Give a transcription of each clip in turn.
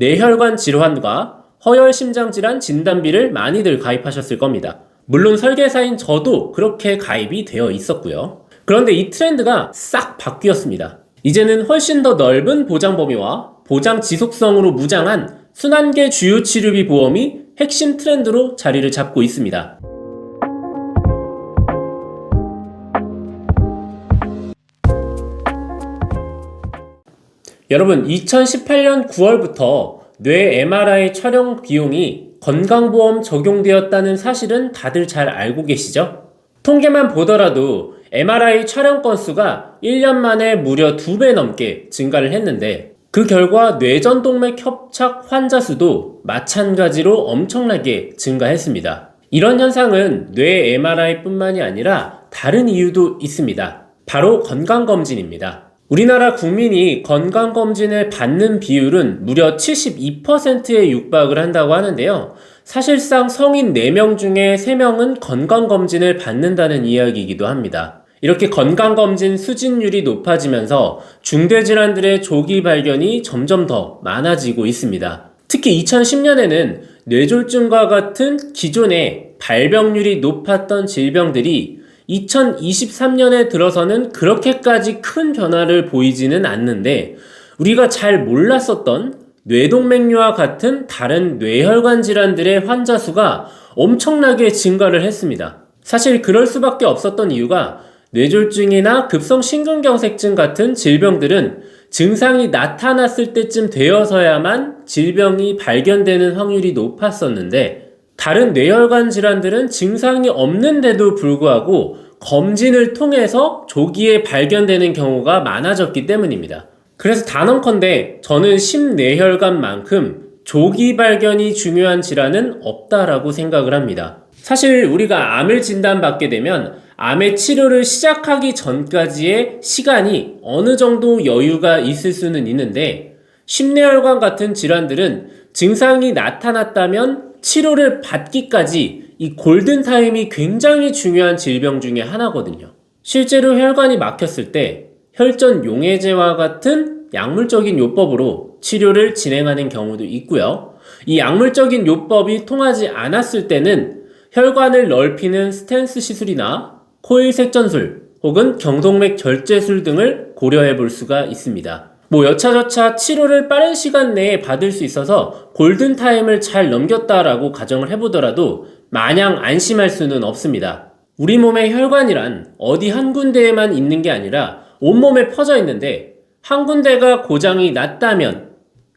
뇌혈관 질환과 허혈심장질환 진단비를 많이들 가입하셨을 겁니다. 물론 설계사인 저도 그렇게 가입이 되어 있었고요. 그런데 이 트렌드가 싹 바뀌었습니다. 이제는 훨씬 더 넓은 보장 범위와 보장 지속성으로 무장한 순환계 주요치료비 보험이 핵심 트렌드로 자리를 잡고 있습니다. 여러분, 2018년 9월부터 뇌 MRI 촬영 비용이 건강보험 적용되었다는 사실은 다들 잘 알고 계시죠? 통계만 보더라도 MRI 촬영 건수가 1년 만에 무려 2배 넘게 증가를 했는데, 그 결과 뇌전동맥 협착 환자 수도 마찬가지로 엄청나게 증가했습니다. 이런 현상은 뇌 MRI 뿐만이 아니라 다른 이유도 있습니다. 바로 건강검진입니다. 우리나라 국민이 건강검진을 받는 비율은 무려 72%에 육박을 한다고 하는데요. 사실상 성인 4명 중에 3명은 건강검진을 받는다는 이야기이기도 합니다. 이렇게 건강검진 수진율이 높아지면서 중대질환들의 조기 발견이 점점 더 많아지고 있습니다. 특히 2010년에는 뇌졸중과 같은 기존의 발병률이 높았던 질병들이 2023년에 들어서는 그렇게까지 큰 변화를 보이지는 않는데, 우리가 잘 몰랐었던 뇌동맥류와 같은 다른 뇌혈관 질환들의 환자 수가 엄청나게 증가를 했습니다. 사실 그럴 수밖에 없었던 이유가 뇌졸중이나 급성심근경색증 같은 질병들은 증상이 나타났을 때쯤 되어서야만 질병이 발견되는 확률이 높았었는데, 다른 뇌혈관 질환들은 증상이 없는데도 불구하고 검진을 통해서 조기에 발견되는 경우가 많아졌기 때문입니다. 그래서 단언컨대 저는 심뇌혈관만큼 조기 발견이 중요한 질환은 없다라고 생각을 합니다. 사실 우리가 암을 진단받게 되면 암의 치료를 시작하기 전까지의 시간이 어느 정도 여유가 있을 수는 있는데, 심뇌혈관 같은 질환들은 증상이 나타났다면 치료를 받기까지 이 골든타임이 굉장히 중요한 질병 중에 하나거든요. 실제로 혈관이 막혔을 때 혈전 용해제와 같은 약물적인 요법으로 치료를 진행하는 경우도 있고요. 이 약물적인 요법이 통하지 않았을 때는 혈관을 넓히는 스텐스 시술이나 코일 색전술 혹은 경동맥 결제술 등을 고려해 볼 수가 있습니다. 여차저차 치료를 빠른 시간 내에 받을 수 있어서 골든타임을 잘 넘겼다라고 가정을 해보더라도 마냥 안심할 수는 없습니다. 우리 몸의 혈관이란 어디 한 군데에만 있는 게 아니라 온몸에 퍼져 있는데, 한 군데가 고장이 났다면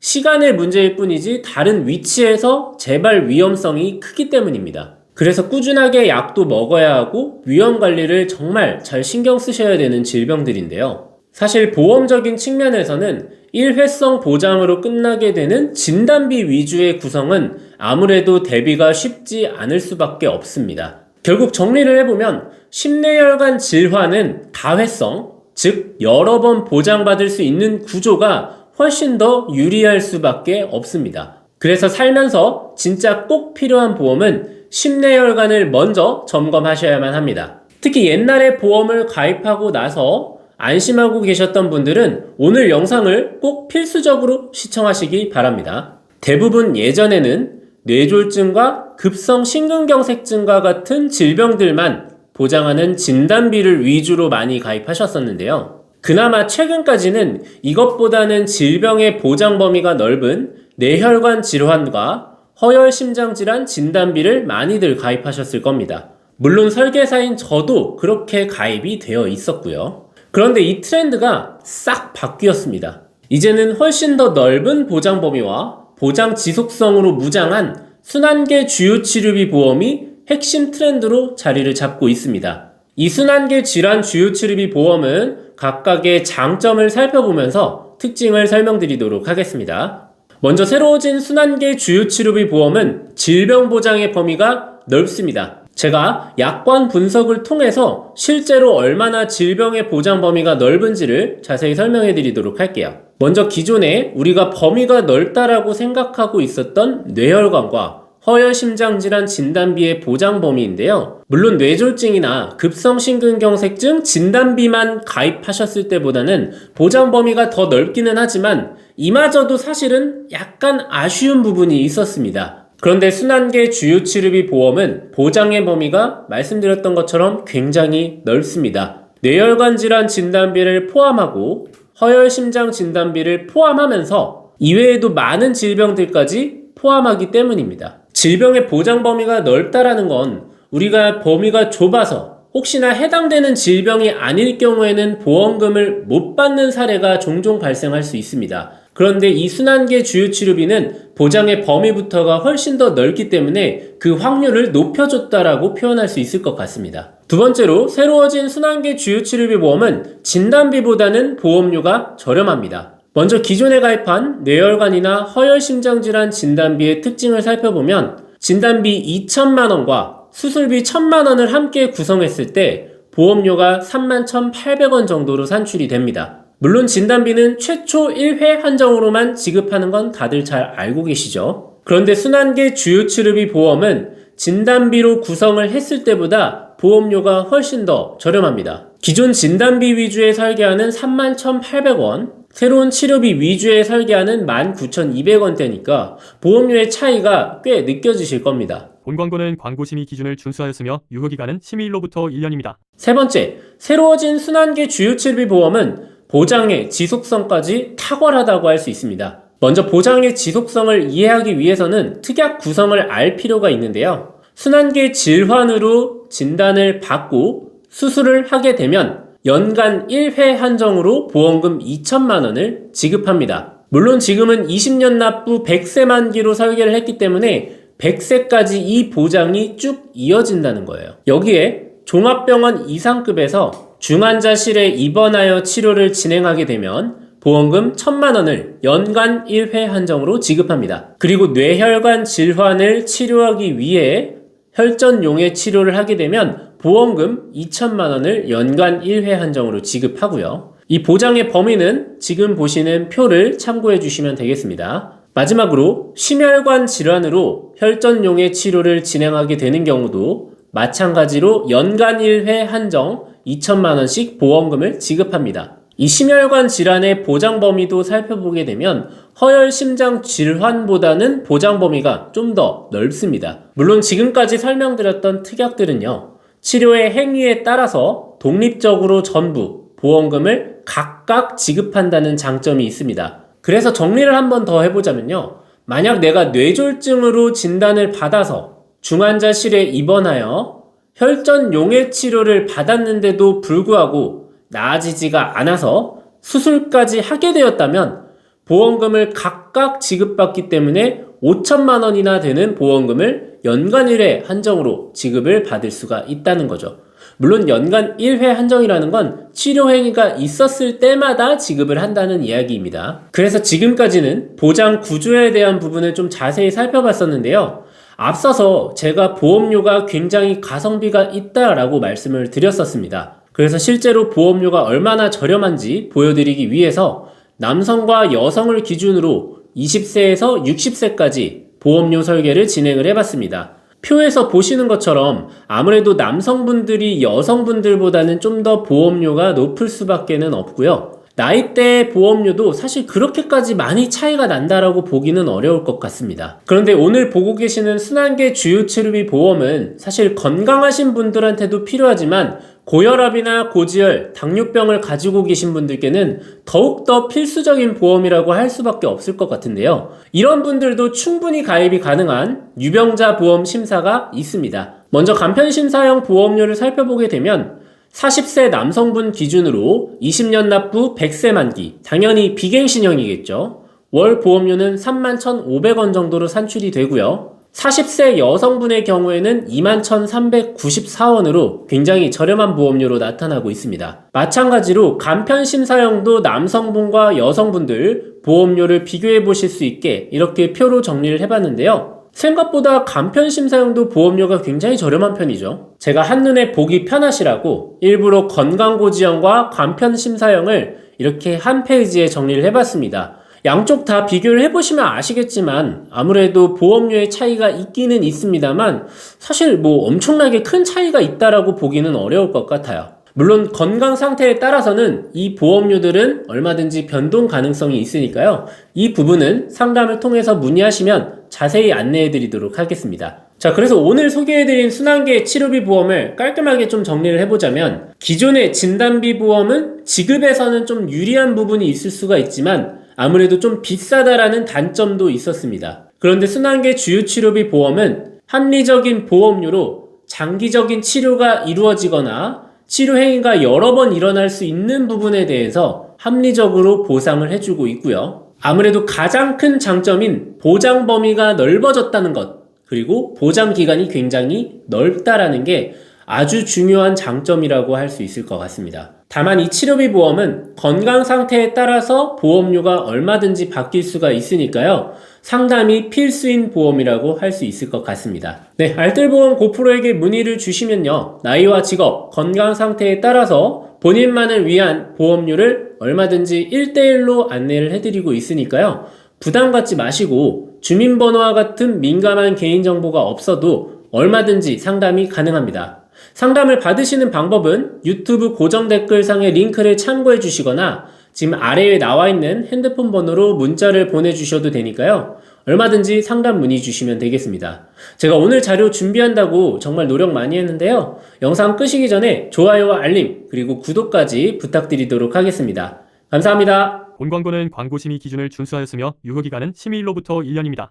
시간의 문제일 뿐이지 다른 위치에서 재발 위험성이 크기 때문입니다. 그래서 꾸준하게 약도 먹어야 하고 위험 관리를 정말 잘 신경 쓰셔야 되는 질병들인데요. 사실 보험적인 측면에서는 일회성 보장으로 끝나게 되는 진단비 위주의 구성은 아무래도 대비가 쉽지 않을 수밖에 없습니다. 결국 정리를 해보면 심뇌혈관 질환은 다회성, 즉 여러 번 보장받을 수 있는 구조가 훨씬 더 유리할 수밖에 없습니다. 그래서 살면서 진짜 꼭 필요한 보험은 심뇌혈관을 먼저 점검하셔야만 합니다. 특히 옛날에 보험을 가입하고 나서 안심하고 계셨던 분들은 오늘 영상을 꼭 필수적으로 시청하시기 바랍니다. 대부분 예전에는 뇌졸중과 급성심근경색증과 같은 질병들만 보장하는 진단비를 위주로 많이 가입하셨었는데요. 그나마 최근까지는 이것보다는 질병의 보장 범위가 넓은 뇌혈관 질환과 허혈심장질환 진단비를 많이들 가입하셨을 겁니다. 물론 설계사인 저도 그렇게 가입이 되어 있었고요. 그런데 이 트렌드가 싹 바뀌었습니다. 이제는 훨씬 더 넓은 보장 범위와 보장 지속성으로 무장한 순환계 주요치료비 보험이 핵심 트렌드로 자리를 잡고 있습니다. 이 순환계 질환 주요치료비 보험은 각각의 장점을 살펴보면서 특징을 설명드리도록 하겠습니다. 먼저 새로워진 순환계 주요치료비 보험은 질병 보장의 범위가 넓습니다. 제가 약관 분석을 통해서 실제로 얼마나 질병의 보장 범위가 넓은지를 자세히 설명해 드리도록 할게요. 먼저 기존에 우리가 범위가 넓다라고 생각하고 있었던 뇌혈관과 허혈심장질환 진단비의 보장 범위인데요. 물론 뇌졸중이나 급성심근경색증 진단비만 가입하셨을 때보다는 보장 범위가 더 넓기는 하지만 이마저도 사실은 약간 아쉬운 부분이 있었습니다. 그런데 순환계 주요치료비 보험은 보장의 범위가 말씀드렸던 것처럼 굉장히 넓습니다. 뇌혈관 질환 진단비를 포함하고 허혈심장 진단비를 포함하면서 이외에도 많은 질병들까지 포함하기 때문입니다. 질병의 보장 범위가 넓다라는 건 우리가 범위가 좁아서 혹시나 해당되는 질병이 아닐 경우에는 보험금을 못 받는 사례가 종종 발생할 수 있습니다. 그런데 이 순환계 주요치료비는 보장의 범위부터가 훨씬 더 넓기 때문에 그 확률을 높여줬다라고 표현할 수 있을 것 같습니다. 두 번째로 새로워진 순환계 주요치료비 보험은 진단비보다는 보험료가 저렴합니다. 먼저 기존에 가입한 뇌혈관이나 허혈심장질환 진단비의 특징을 살펴보면 진단비 2천만원과 수술비 1,000만원을 함께 구성했을 때 보험료가 31,800원 정도로 산출이 됩니다. 물론 진단비는 최초 1회 한정으로만 지급하는 건 다들 잘 알고 계시죠? 그런데 순환계 주요치료비 보험은 진단비로 구성을 했을 때보다 보험료가 훨씬 더 저렴합니다. 기존 진단비 위주의 설계하는 31,800원, 새로운 치료비 위주의 설계하는 19,200원대니까 보험료의 차이가 꽤 느껴지실 겁니다. 본 광고는 광고 심의 기준을 준수하였으며 유효기간은 심의일로부터 1년입니다. 세 번째, 새로워진 순환계 주요치료비 보험은 보장의 지속성까지 탁월하다고 할 수 있습니다. 먼저 보장의 지속성을 이해하기 위해서는 특약 구성을 알 필요가 있는데요. 순환계 질환으로 진단을 받고 수술을 하게 되면 연간 1회 한정으로 보험금 2천만원을 지급합니다. 물론 지금은 20년 납부 100세 만기로 설계를 했기 때문에 100세까지 이 보장이 쭉 이어진다는 거예요. 여기에 종합병원 이상급에서 중환자실에 입원하여 치료를 진행하게 되면 보험금 1,000만원을 연간 1회 한정으로 지급합니다. 그리고 뇌혈관 질환을 치료하기 위해 혈전용의 치료를 하게 되면 보험금 2천만원을 연간 1회 한정으로 지급하고요. 이 보장의 범위는 지금 보시는 표를 참고해 주시면 되겠습니다. 마지막으로 심혈관 질환으로 혈전용의 치료를 진행하게 되는 경우도 마찬가지로 연간 1회 한정 2천만원씩 보험금을 지급합니다. 이 심혈관 질환의 보장 범위도 살펴보게 되면 허혈심장 질환보다는 보장 범위가 좀 더 넓습니다. 물론 지금까지 설명드렸던 특약들은요, 치료의 행위에 따라서 독립적으로 전부 보험금을 각각 지급한다는 장점이 있습니다. 그래서 정리를 한번 더 해보자면요, 만약 내가 뇌졸중으로 진단을 받아서 중환자실에 입원하여 혈전용의 치료를 받았는데도 불구하고 나아지지가 않아서 수술까지 하게 되었다면 보험금을 각각 지급받기 때문에 5천만 원이나 되는 보험금을 연간 1회 한정으로 지급을 받을 수가 있다는 거죠. 물론 연간 1회 한정이라는 건 치료 행위가 있었을 때마다 지급을 한다는 이야기입니다. 그래서 지금까지는 보장 구조에 대한 부분을 좀 자세히 살펴봤었는데요. 앞서서 제가 보험료가 굉장히 가성비가 있다라고 말씀을 드렸었습니다. 그래서 실제로 보험료가 얼마나 저렴한지 보여드리기 위해서 남성과 여성을 기준으로 20세에서 60세까지 보험료 설계를 진행을 해봤습니다. 표에서 보시는 것처럼 아무래도 남성분들이 여성분들보다는 좀 더 보험료가 높을 수밖에 없고요. 나이대 보험료도 사실 그렇게까지 많이 차이가 난다라고 보기는 어려울 것 같습니다. 그런데 오늘 보고 계시는 순환계 주요치료비 보험은 사실 건강하신 분들한테도 필요하지만 고혈압이나 고지혈, 당뇨병을 가지고 계신 분들께는 더욱더 필수적인 보험이라고 할 수밖에 없을 것 같은데요. 이런 분들도 충분히 가입이 가능한 유병자 보험 심사가 있습니다. 먼저 간편심사형 보험료를 살펴보게 되면 40세 남성분 기준으로 20년 납부 100세 만기, 당연히 비갱신형이겠죠. 월 보험료는 31,500원 정도로 산출이 되고요. 40세 여성분의 경우에는 21,394원으로 굉장히 저렴한 보험료로 나타나고 있습니다. 마찬가지로 간편심사형도 남성분과 여성분들 보험료를 비교해 보실 수 있게 이렇게 표로 정리를 해봤는데요. 생각보다 간편심사형도 보험료가 굉장히 저렴한 편이죠. 제가 한눈에 보기 편하시라고 일부러 건강고지형과 간편심사형을 이렇게 한 페이지에 정리를 해봤습니다. 양쪽 다 비교를 해보시면 아시겠지만 아무래도 보험료의 차이가 있기는 있습니다만 사실 뭐 엄청나게 큰 차이가 있다라고 보기는 어려울 것 같아요. 물론 건강 상태에 따라서는 이 보험료들은 얼마든지 변동 가능성이 있으니까요. 이 부분은 상담을 통해서 문의하시면 자세히 안내해 드리도록 하겠습니다. 자, 그래서 오늘 소개해드린 순환계 치료비 보험을 깔끔하게 좀 정리를 해보자면, 기존의 진단비 보험은 지급에서는 좀 유리한 부분이 있을 수가 있지만 아무래도 좀 비싸다라는 단점도 있었습니다. 그런데 순환계 주유치료비 보험은 합리적인 보험료로 장기적인 치료가 이루어지거나 치료 행위가 여러 번 일어날 수 있는 부분에 대해서 합리적으로 보상을 해주고 있고요. 아무래도 가장 큰 장점인 보장 범위가 넓어졌다는 것, 그리고 보장 기간이 굉장히 넓다라는 게 아주 중요한 장점이라고 할 수 있을 것 같습니다. 다만 이 치료비 보험은 건강 상태에 따라서 보험료가 얼마든지 바뀔 수가 있으니까요. 상담이 필수인 보험이라고 할 수 있을 것 같습니다. 네, 알뜰보험 고프로에게 문의를 주시면요. 나이와 직업, 건강 상태에 따라서 본인만을 위한 보험료를 얼마든지 1대1로 안내를 해드리고 있으니까요. 부담 갖지 마시고 주민번호와 같은 민감한 개인정보가 없어도 얼마든지 상담이 가능합니다. 상담을 받으시는 방법은 유튜브 고정 댓글상의 링크를 참고해 주시거나 지금 아래에 나와 있는 핸드폰 번호로 문자를 보내주셔도 되니까요. 얼마든지 상담 문의 주시면 되겠습니다. 제가 오늘 자료 준비한다고 정말 노력 많이 했는데요. 영상 끄시기 전에 좋아요와 알림 그리고 구독까지 부탁드리도록 하겠습니다. 감사합니다. 본 광고는 광고 심의 기준을 준수하였으며 유효기간은 심의일로부터 1년입니다.